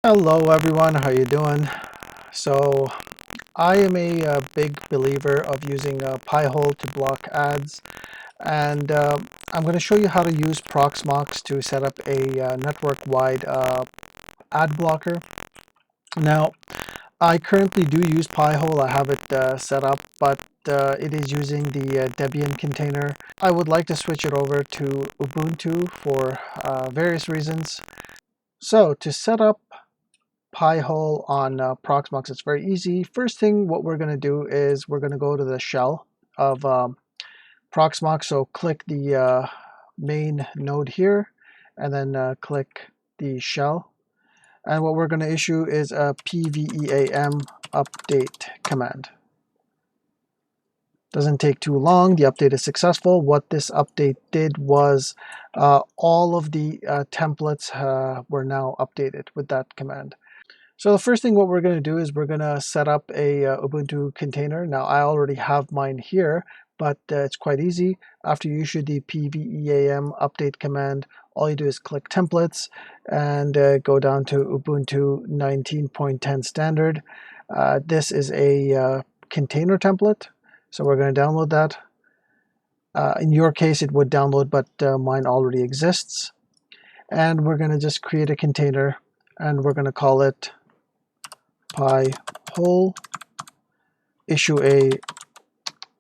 Hello everyone, how you doing? So I am a big believer of using PiHole to block ads, and I'm going to show you how to use Proxmox to set up a network-wide ad blocker. Now, I currently do use PiHole. I have it set up, but it is using the Debian container. I would like to switch it over to Ubuntu for various reasons. So to set up PiHole on Proxmox, it's very easy. First thing, what we're going to do is we're going to go to the shell of Proxmox. So click the main node here, and then click the shell. And what we're going to issue is a PVEAM update command. Doesn't take too long. The update is successful. What this update did was all of the templates were now updated with that command. So the first thing what we're going to do is we're going to set up a Ubuntu container. Now I already have mine here, but it's quite easy. After you issue the PVEAM update command, all you do is click templates and go down to Ubuntu 19.10 standard. This is a container template, so we're going to download that. In your case it would download, but mine already exists. And we're going to just create a container, and we're going to call it PiHole, issue a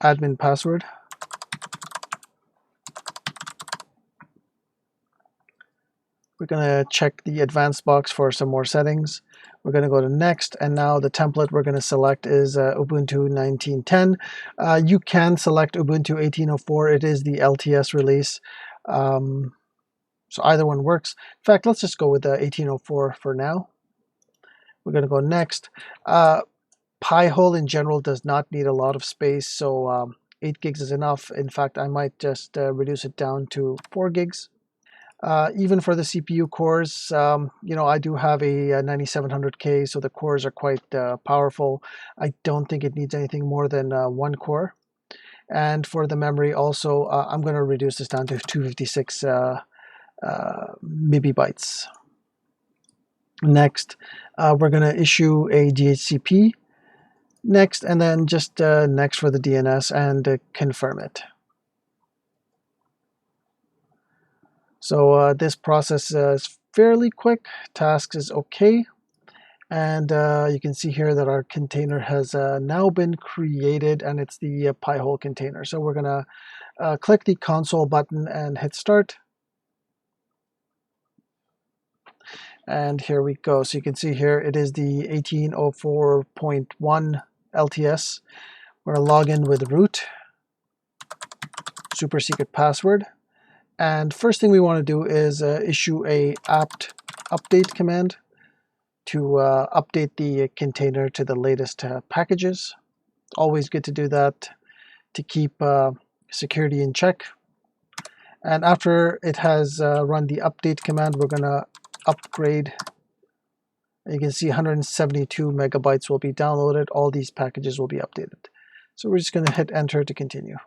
admin password. We're going to check the advanced box for some more settings. We're going to go to next, and now the template we're going to select is Ubuntu 19.10. You can select Ubuntu 18.04. It is the LTS release, so either one works. In fact, let's just go with 18.04 for now. We're going to go next. PiHole in general does not need a lot of space, so 8 gigs is enough. In fact, I might just reduce it down to 4 gigs. Even for the CPU cores, I do have a 9700K, so the cores are quite powerful. I don't think it needs anything more than 1 core. And for the memory also, I'm going to reduce this down to 256 MB. Next, we're going to issue a DHCP. Next, and then just next for the DNS and confirm it. So this process is fairly quick. Tasks is okay. And you can see here that our container has now been created, and it's the PiHole container. So we're going to click the console button and hit start. And here we go. So you can see here it is the 18.04.1 LTS. We're going to log in with root, super secret password. And first thing we want to do is issue a apt update command to update the container to the latest packages. Always good to do that to keep security in check. And after it has run the update command, we're going to upgrade. You can see 172 megabytes will be downloaded. All these packages will be updated. So we're just going to hit enter to continue.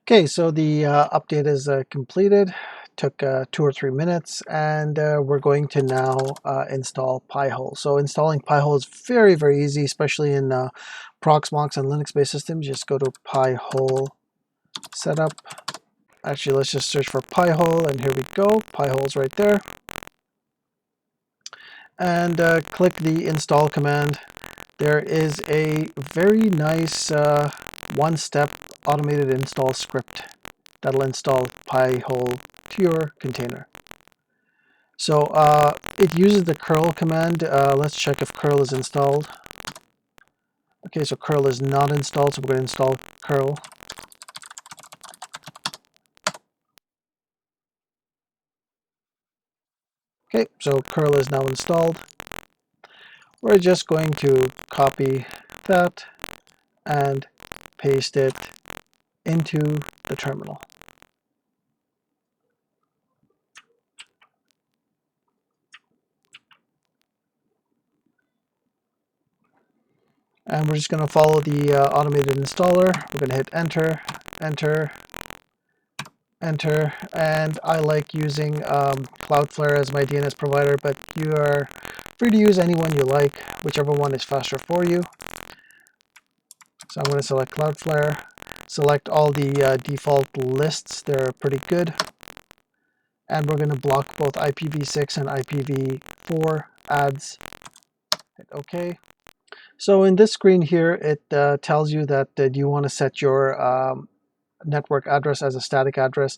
Okay, so the update is completed. Took 2 or 3 minutes, and we're going to now install PiHole. So installing PiHole is very, very easy, especially in Proxmox and Linux-based systems. Just go to PiHole setup. Actually, let's just search for PiHole, and here we go. PiHole's right there. And click the install command. There is a very nice one-step automated install script that'll install PiHole to your container. So it uses the curl command. Let's check if curl is installed. Okay, so curl is not installed, so we're going to install curl. Okay, so curl is now installed. We're just going to copy that and paste it into the terminal. And we're just going to follow the automated installer. We're going to hit enter, enter, enter, and I like using Cloudflare as my DNS provider, but you are free to use any one you like, whichever one is faster for you. So I'm going to select Cloudflare, select all the default lists, they're pretty good, and we're going to block both IPv6 and IPv4 ads. Hit OK. So in this screen here, it tells you that you want to set your network address as a static address.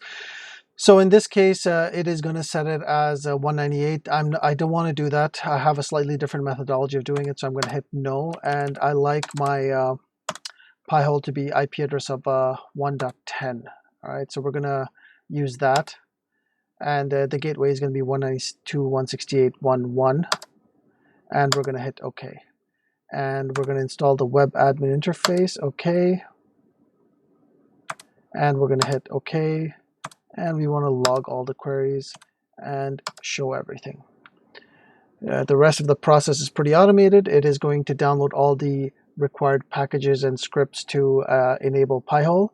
So in this case, it is going to set it as 198. I don't want to do that. I have a slightly different methodology of doing it, so I'm going to hit no. And I like my PiHole to be IP address of 1.10. All right, so we're going to use that. And the gateway is going to be 192.168.1.1. And we're going to hit OK. And we're going to install the web admin interface. OK. And we're going to hit OK. And we want to log all the queries and show everything. The rest of the process is pretty automated. It is going to download all the required packages and scripts to enable PiHole.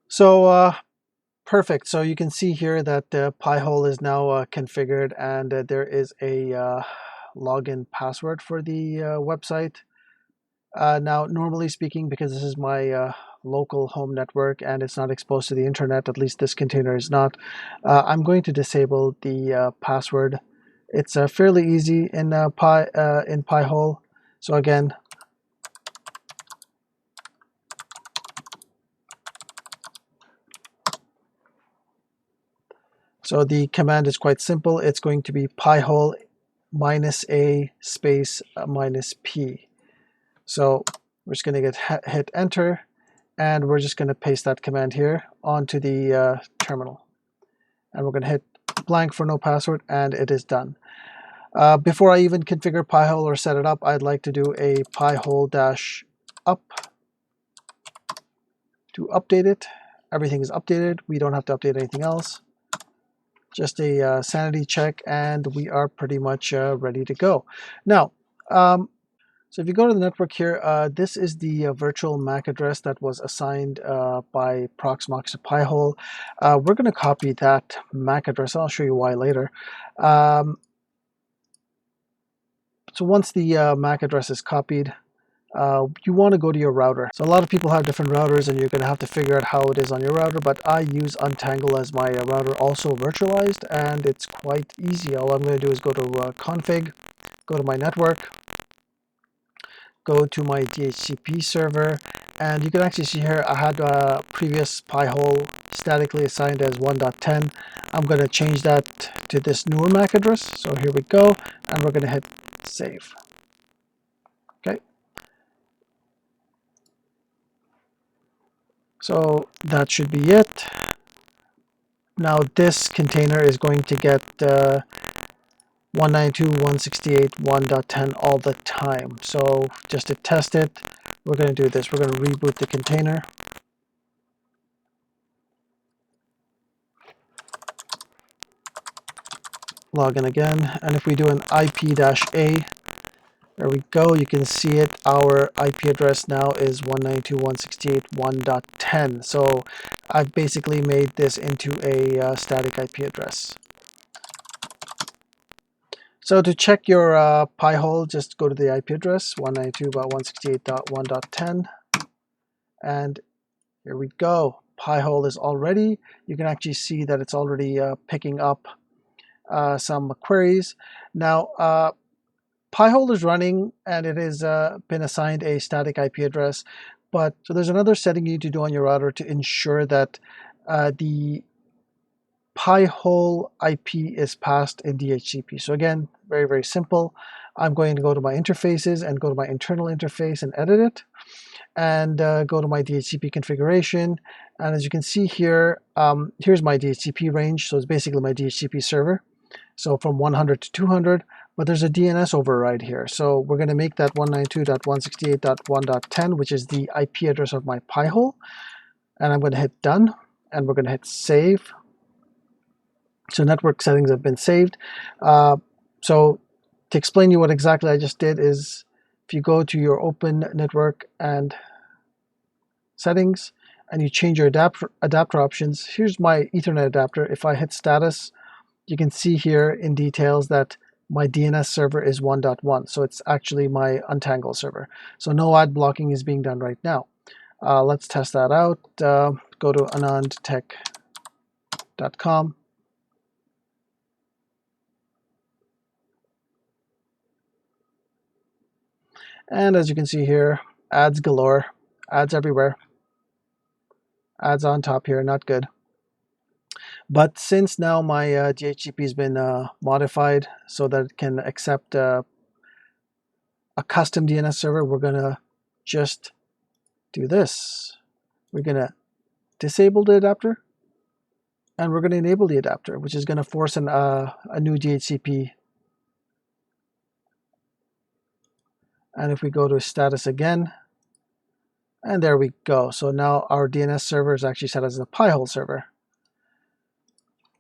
So perfect. So you can see here that PiHole is now configured, and there is a login password for the website. Now, normally speaking, because this is my local home network and it's not exposed to the internet, at least this container is not, I'm going to disable the password. It's fairly easy in PiHole. So again, so the command is quite simple. It's going to be PiHole -a space -p. So we're just going to hit enter, and we're just going to paste that command here onto the terminal. And we're going to hit blank for no password, and it is done. Before I even configure PiHole or set it up, I'd like to do a PiHole-up to update it. Everything is updated. We don't have to update anything else. Just a sanity check, and we are pretty much ready to go. Now, so if you go to the network here, this is the virtual MAC address that was assigned by Proxmox to PiHole. We're going to copy that MAC address. I'll show you why later. So once the MAC address is copied, you want to go to your router. So a lot of people have different routers, and you're going to have to figure out how it is on your router, but I use Untangle as my router, also virtualized, and it's quite easy. All I'm going to do is go to config, go to my network, go to my DHCP server, and you can actually see here I had a previous PiHole statically assigned as 1.10. I'm going to change that to this newer MAC address. So here we go, and we're going to hit save. Okay. So that should be it. Now this container is going to get 192.168.1.10 all the time. So just to test it, we're going to do this. We're going to reboot the container. Log in again, and if we do an IP-A, there we go, you can see it. Our IP address now is 192.168.1.10. So I've basically made this into a static IP address. So to check your PiHole, just go to the IP address 192.168.1.10, and here we go. PiHole is all ready. You can actually see that it's already picking up some queries. Now, PiHole is running, and it has been assigned a static IP address. But so there's another setting you need to do on your router to ensure that the PiHole IP is passed in DHCP. So again, very, very simple. I'm going to go to my interfaces and go to my internal interface and edit it, and go to my DHCP configuration. And as you can see here, here's my DHCP range. So it's basically my DHCP server. So from 100 to 200, but there's a DNS override here. So we're going to make that 192.168.1.10, which is the IP address of my PiHole. And I'm going to hit done, and we're going to hit save. So network settings have been saved. So to explain you what exactly I just did is, if you go to your open network and settings and you change your adapter options, here's my Ethernet adapter. If I hit status, you can see here in details that my DNS server is 1.1. So it's actually my untangle server. So no ad blocking is being done right now. Let's test that out. Go to anandtech.com. And as you can see here, ads galore, ads everywhere, ads on top here, not good. But since now my DHCP has been modified so that it can accept a custom DNS server, we're going to just do this. We're going to disable the adapter, and we're going to enable the adapter, which is going to force a new DHCP. And if we go to status again, and there we go. So now our DNS server is actually set as a PiHole server.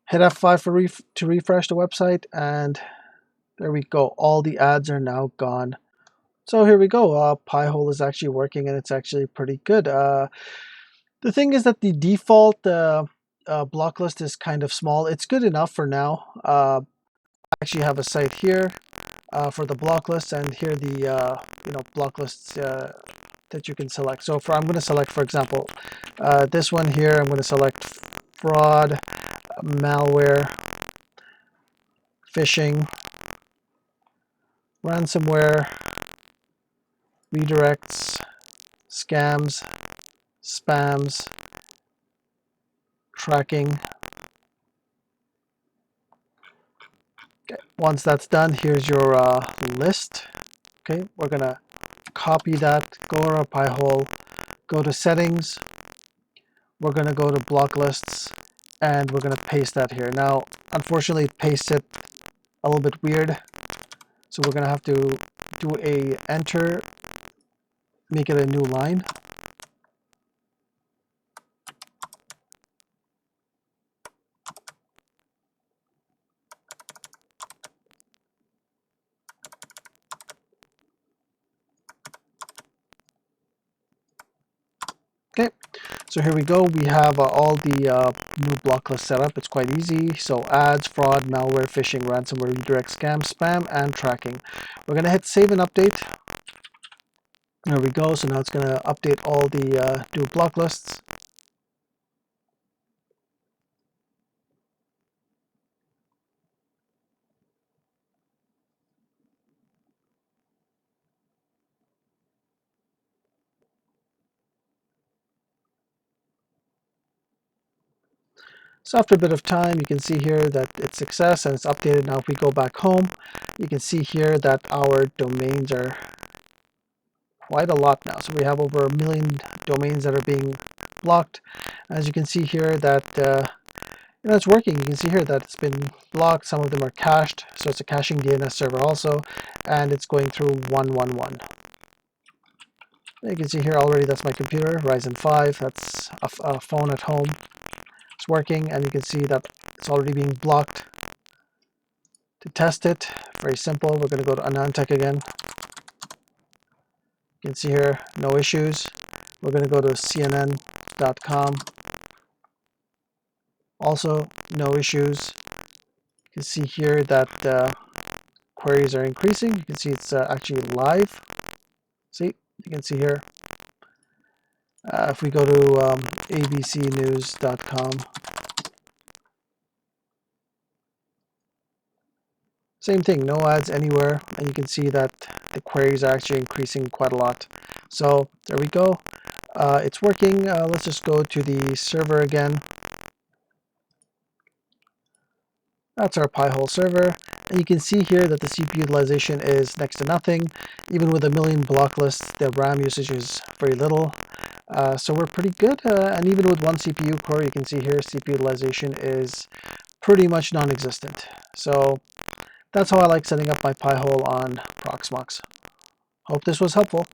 Hit F5 to refresh the website, and there we go. All the ads are now gone. So here we go. PiHole is actually working, and it's actually pretty good. The thing is that the default block list is kind of small. It's good enough for now. I actually have a site here for the block list, and here the block lists that you can select. So I'm going to select, for example, this one here. I'm going to select fraud, malware, phishing, ransomware, redirects, scams, spams, tracking. Okay. Once that's done, here's your list. Okay, we're gonna copy that, go to our PiHole, go to settings, we're gonna go to block lists, and we're gonna paste that here. Now, unfortunately, it pastes it a little bit weird, so we're gonna have to do a enter, make it a new line. Okay, so here we go. We have all the new block list set up. It's quite easy. So ads, fraud, malware, phishing, ransomware, redirect, scam, spam, and tracking. We're going to hit save and update. There we go. So now it's going to update all the new block lists. So after a bit of time, you can see here that it's success and it's updated. Now if we go back home, you can see here that our domains are quite a lot now. So we have over 1 million domains that are being blocked. As you can see here that it's working. You can see here that it's been blocked. Some of them are cached, so it's a caching DNS server also, and it's going through 111. You can see here already that's my computer, Ryzen 5. That's a phone at home. It's working, and you can see that it's already being blocked. To test it, very simple. We're going to go to AnandTech again. You can see here, no issues. We're going to go to cnn.com. Also, no issues. You can see here that queries are increasing. You can see it's actually live. See, you can see here. If we go to abcnews.com, same thing, no ads anywhere, and you can see that the queries are actually increasing quite a lot. So there we go. It's working. Let's just go to the server again. That's our PiHole server. And you can see here that the CPU utilization is next to nothing. Even with 1 million block lists, the RAM usage is very little. So we're pretty good. And even with one CPU core, you can see here CPU utilization is pretty much non-existent. So that's how I like setting up my PiHole on Proxmox. Hope this was helpful.